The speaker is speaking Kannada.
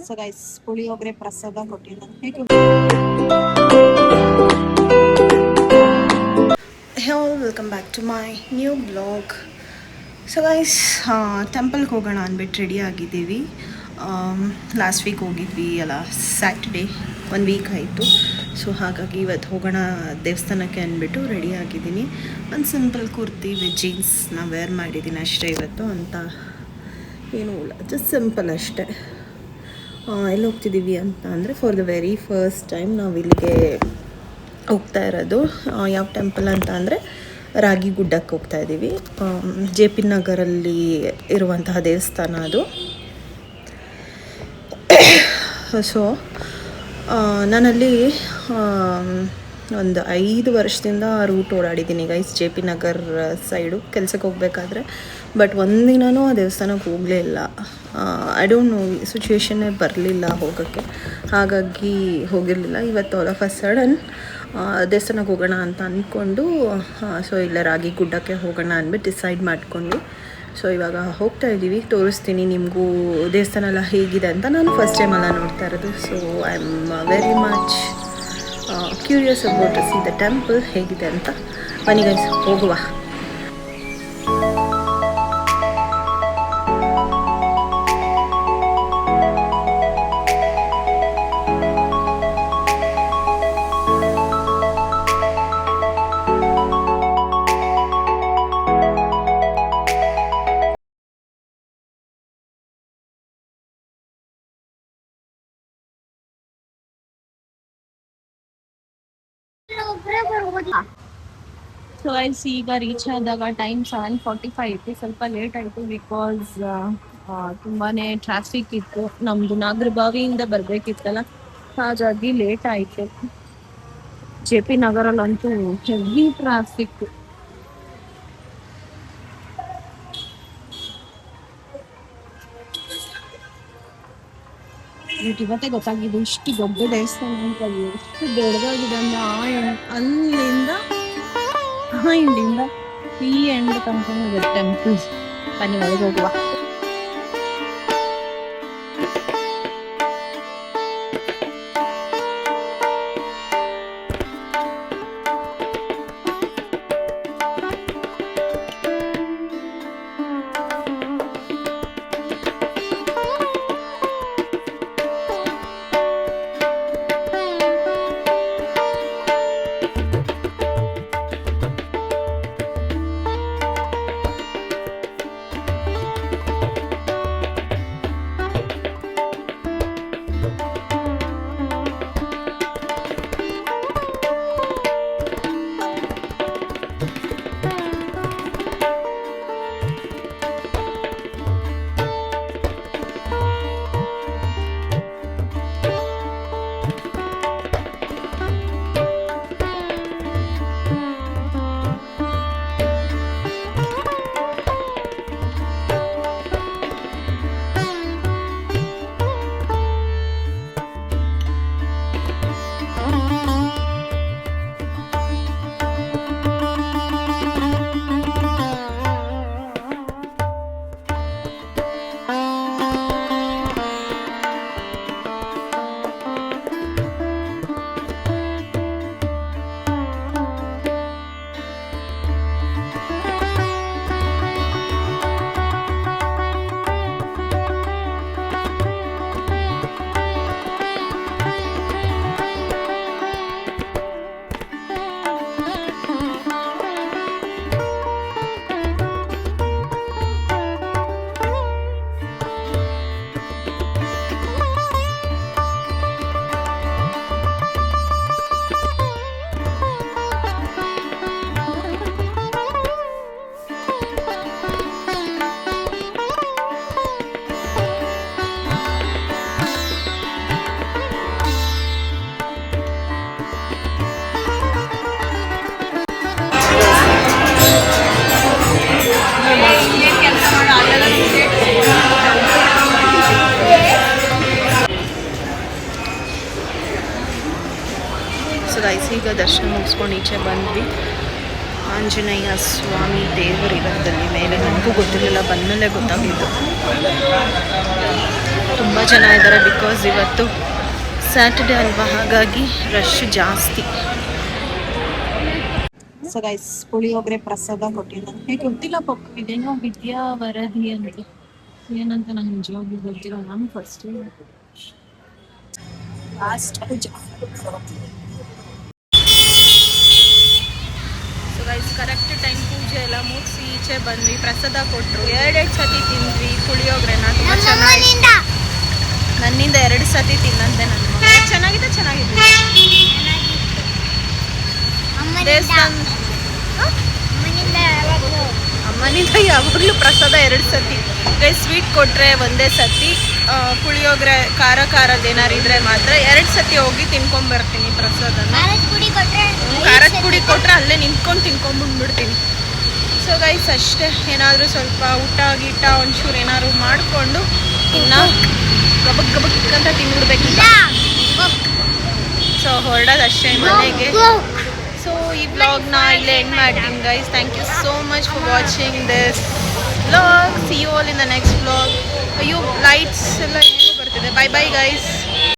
ಸೊ ಗೈಸ್, ಪುಳಿಯೋಗರೆ ಪ್ರಸಾದ ಕೊಟ್ಟಿದ್ದಾರೆ. Welcome back to my new blog. So guys, ಟೆಂಪಲ್ಗೆ ಹೋಗೋಣ ಅಂದ್ಬಿಟ್ಟು ರೆಡಿ ಆಗಿದ್ದೀವಿ. ಲಾಸ್ಟ್ ವೀಕ್ ಹೋಗಿದ್ವಿ ಅಲ್ಲ, ಸ್ಯಾಟರ್ಡೇ, 1 ವೀಕ್ ಆಯಿತು. ಸೊ ಹಾಗಾಗಿ ಇವತ್ತು ಹೋಗೋಣ ದೇವಸ್ಥಾನಕ್ಕೆ ಅಂದ್ಬಿಟ್ಟು ರೆಡಿ ಆಗಿದ್ದೀನಿ. ಒಂದು ಸಿಂಪಲ್ ಕುರ್ತಿ ವಿತ್ ಜೀನ್ಸ್ನ ವೇರ್ ಮಾಡಿದ್ದೀನಿ ಅಷ್ಟೇ ಇವತ್ತು, ಅಂತ ಏನೂ ಇಲ್ಲ, ಜಸ್ಟ್ ಸಿಂಪಲ್ ಅಷ್ಟೇ. ಎಲ್ಲಿ ಹೋಗ್ತಿದ್ದೀವಿ ಅಂತ ಅಂದರೆ, for the very first time ನಾವು ಇಲ್ಲಿಗೆ ಹೋಗ್ತಾ ಇರೋದು. ಯಾವ ಟೆಂಪಲ್ ಅಂತ ಅಂದರೆ ರಾಗಿ ಗುಡ್ಡಕ್ಕೆ ಹೋಗ್ತಾ ಇದ್ದೀವಿ. ಜೆ ಪಿ ನಗರಲ್ಲಿ ಇರುವಂತಹ ದೇವಸ್ಥಾನ ಅದು. ಸೊ ನಾನಲ್ಲಿ ಒಂದು 5 ವರ್ಷದಿಂದ ರೂಟ್ ಓಡಾಡಿದ್ದೀನಿ guys, J P Nagar side ಕೆಲಸಕ್ಕೆ ಹೋಗಬೇಕಾದ್ರೆ. ಬಟ್ ಒಂದಿನವೂ ಆ ದೇವಸ್ಥಾನಕ್ಕೆ ಹೋಗಲೇ ಇಲ್ಲ. ಐ ಡೋಂಟ್ ನೋ, ಸಿಚುವೇಶನ್ನೇ ಬರಲಿಲ್ಲ ಹೋಗೋಕ್ಕೆ, ಹಾಗಾಗಿ ಹೋಗಿರಲಿಲ್ಲ. ಇವತ್ತು ಆಲ್ ಆಫ್ ಅ ಸಡನ್ ದೇವಸ್ಥಾನಕ್ಕೆ ಹೋಗೋಣ ಅಂತ ಅಂದ್ಕೊಂಡು, ಸೊ ಇಲ್ಲ ರಾಗಿ ಗುಡ್ಡಕ್ಕೆ ಹೋಗೋಣ ಅಂದ್ಬಿಟ್ಟು ಡಿಸೈಡ್ ಮಾಡಿಕೊಂಡು, ಸೊ ಇವಾಗ ಹೋಗ್ತಾ ಇದ್ದೀವಿ. ತೋರಿಸ್ತೀನಿ ನಿಮಗೂ ದೇವಸ್ಥಾನ ಎಲ್ಲ ಹೇಗಿದೆ ಅಂತ. ನಾನು ಫಸ್ಟ್ ಟೈಮ್ ಎಲ್ಲ ನೋಡ್ತಾ ಇರೋದು. So I am very much curious about to see the temple ಹೇಗಿದೆ ಅಂತ. ಬನ್ನಿ ಗೈಸ್, ಹೋಗುವ. ಸೊ ಗೈಸ್, ಈಗ ರೀಚ್ ಆದಾಗ ಟೈಮ್ 7:45 ಇತ್ತು. ಸ್ವಲ್ಪ ಲೇಟ್ ಆಯಿತು ಬಿಕಾಸ್ ತುಂಬಾ ಟ್ರಾಫಿಕ್ ಇತ್ತು. ನಮ್ಮದು ನಾಗರಬಾವಿಯಿಂದ ಬರಬೇಕಿತ್ತಲ್ಲ, ಹಾಗಾಗಿ ಲೇಟ್ ಆಯಿತು. ಜೆ ಪಿ ನಗರಲ್ಲಂತೂ ಹೆವಿ ಟ್ರಾಫಿಕ್. ಇವತ್ತೇ ಗೊತ್ತಾಗಿದೆ ಇಷ್ಟು ದೊಡ್ಡ ದೇವಸ್ಥಾನ ಅಂತ. ಎಷ್ಟು ದೊಡ್ಡದಾಗಿದೆ ಅಂದ್ರೆ ಅಲ್ಲಿಂದ ಇಂಡಿಂದ ಈ ಎಂಡ್ ತನಕ ಟೆಂಪಲ್. ಬನ್ನಿ ಒಳಗೆ ಹೋಗುವ. ಸೊ ಗೈಸ್, ಈಗ ದರ್ಶನ ಮುಗಿಸ್ಕೊಂಡು ಈಚೆ ಬಂದ್ವಿ. ಆಂಜನೇಯ ಸ್ವಾಮಿ ದೇವರಿರೋದಲ್ಲಿ ಮೇಲೆ ನನಗೂ ಗೊತ್ತಿರಲಿಲ್ಲ, ಬಂದಮೇಲೆ ಗೊತ್ತಾಗಿದ್ದು. ತುಂಬ ಜನ ಇದ್ದಾರೆ ಬಿಕಾಸ್ ಇವತ್ತು ಸ್ಯಾಟರ್ಡೆ ಅಲ್ವಾ, ಹಾಗಾಗಿ ರಶ್ ಜಾಸ್ತಿ. ಸೊ ಗೈಸ್, ಪುಳಿಯೋಗರೆ ಪ್ರಸಾದ ಕೊಟ್ಟಿದ್ದಾರೆ. ಹೇಗೆ ಗೊತ್ತಿಲ್ಲ ಪಾಪ, ಇದೇನೋ ವಿದ್ಯಾ ವರದಿ ಅಂತ, ಏನಂತ ನಂಗೆ ನಿಜವಾಗ್ಲೂ ಗೊತ್ತಿಲ್ಲ. ನಾನು ಫಸ್ಟ್ ಲಾಸ್ಟ್ ಪೂಜೆ. ಸೊ ಗೈಸ್, ಕರೆಕ್ಟ್ ಟೈಮ್ ಪೂಜೆ ಎಲ್ಲ ಮುಗಿಸಿ ಈಚೆ ಬಂದ್ವಿ. ಪ್ರಸಾದ ಕೊಟ್ಟರು, ಎರಡೆರಡು ಸತಿ ತಿಂದ್ವಿ ಪುಳಿಯೋಗರೆನ. ತುಂಬ ಚೆನ್ನಾಗಿ, ನನ್ನಿಂದ 2 ಸತಿ ತಿನ್ನಂತೆ ನನ್ನ ಮಗ. ಚೆನ್ನಾಗಿದೆ ದೇವಸ್ಥಾನ. ಅಮ್ಮನಿಂದ ಯಾವಾಗಲೂ ಪ್ರಸಾದ 2 ಸತಿ. ಗೈ ಸ್ವೀಟ್ ಕೊಟ್ಟರೆ ಒಂದೇ ಸತಿ, ಪುಳಿಯೋಗರೆ ಖಾರದೇನಾರು ಇದ್ರೆ ಮಾತ್ರ 2 ಸತಿ ಹೋಗಿ ತಿನ್ಕೊಂಬರ್ತೀನಿ ಪ್ರಸಾದನ. ಖಾರದ ಪುಡಿ ಕೊಟ್ಟರೆ ಅಲ್ಲೇ ನಿಂತ್ಕೊಂಡು ತಿನ್ಕೊಂಡ್ಬಿಡ್ತೀನಿ. ಸೊ ಗೈಸ್ ಅಷ್ಟೇ, ಏನಾದರೂ ಸ್ವಲ್ಪ ಊಟ ಗೀಟ ಒಂಚೂರು ಏನಾದ್ರು ಮಾಡಿಕೊಂಡು ಇನ್ನು ಗಬಕ್ ಅಂತ ತಿನ್ಬಿಡ್ಬೇಕಿಲ್ಲ. ಸೊ ಹೊರಡೋದಷ್ಟೇ ಮನೆಗೆ. ಸೊ ಈ ವ್ಲಾಗ್ನ ಇಲ್ಲೇ ಎಂಡ್ ಮಾಡ್ತೀನಿ guys. Thank you so much for watching this vlog. See you all in the next vlog. ಅಯ್ಯೋ ಲೈಟ್ಸ್ ಎಲ್ಲ ಏನೇನು ಬರ್ತಿದೆ. Bye guys.